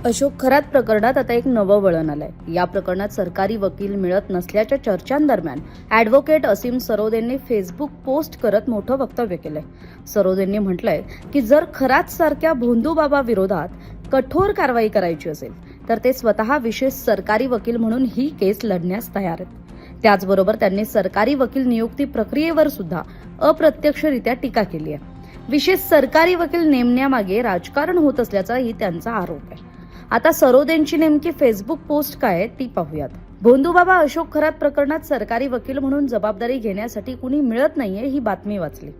अशोक खरात प्रकरणात आता एक नवं वळण आलंय. या प्रकरणात सरकारी वकील मिळत नसल्याच्या चर्चांदरम्यान ॲडव्होकेट असीम सरोदेंनी फेसबुक पोस्ट करत मोठं वक्तव्य केलंय. सरोदेंनी म्हटलंय की जर खरात सारख्या भोंदूबाबा विरोधात कठोर कारवाई करायची असेल तर ते स्वतः विशेष सरकारी वकील म्हणून ही केस लढण्यास तयार आहेत. त्याचबरोबर त्यांनी सरकारी वकील नियुक्ती प्रक्रियेवर सुद्धा अप्रत्यक्षरित्या टीका केली आहे. विशेष सरकारी वकील नेमण्यामागे राजकारण होत असल्याचाही त्यांचा आरोप आहे. आता सरोदेंची नेमकी फेसबुक पोस्ट काय आहे ती पाहूयात. भोंदूबाबा अशोक खरात प्रकरणात सरकारी वकील म्हणून जबाबदारी घेण्यासाठी कुणी मिळत नाहीये ही बातमी वाचली.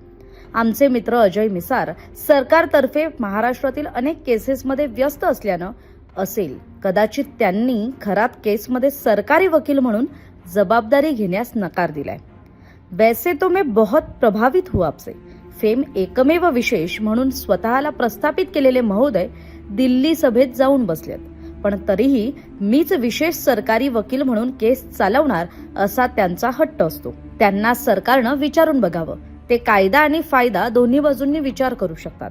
आमचे मित्र अजय मिसार सरकारतर्फे महाराष्ट्रातील अनेक केसेसमध्ये व्यस्त असल्यानं असेल कदाचित त्यांनी खरात केसमध्ये सरकारी वकील म्हणून जबाबदारी घेण्यास नकार दिलाय. वैसे तो मैं बहुत प्रभावित हूं आपसे. फेम एकमेव विशेष म्हणून स्वतःला प्रस्थापित केलेले महोदय दिल्ली सभेत जाऊन बसलेत, पण तरीही मीच विशेष सरकारी वकील म्हणून केस चालवणार असा त्यांचा हट्ट असतो. त्यांना सरकारनं विचारून बघावं. ते कायदा आणि फायदा दोन्ही बाजूंनी विचार करू शकतात.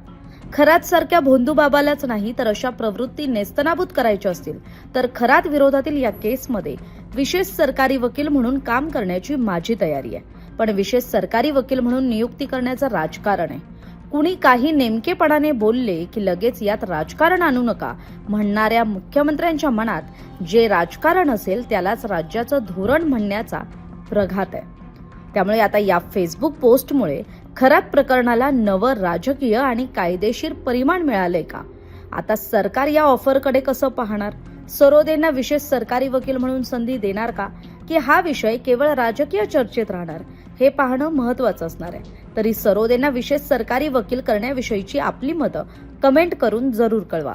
खरात सारख्या भोंदूबाबालाच नाही तर अशा प्रवृत्ती नेस्तनाबूत करायच्या असतील तर खरात विरोधातील या केसमध्ये विशेष सरकारी वकील म्हणून काम करण्याची माझी तयारी आहे. पण विशेष सरकारी वकील म्हणून नियुक्ती करण्याचं राजकारण आहे. कुणी काही नेमकेपणाने बोलले की लगेच यात राजकारण आणू नका म्हणणाऱ्या मुख्यमंत्र्यांच्या मनात जे राजकारण असेल त्यालाच राज्याचं धोरण म्हणण्याचा प्रघात आहे. त्यामुळे आता या फेसबुक पोस्टमुळे खरात प्रकरणाला नवं राजकीय आणि कायदेशीर परिमाण मिळालंय का? आता सरकार या ऑफरकडे कसं पाहणार? सरोदेंना विशेष सरकारी वकील म्हणून संधी देणार का की हा विषय केवळ राजकीय चर्चेत राहणार हे पाहणं महत्त्वाचं असणार आहे. तरी सरोदेंना विशेष सरकारी वकील करण्याविषयीची आपली मतं कमेंट करून जरूर कळवा.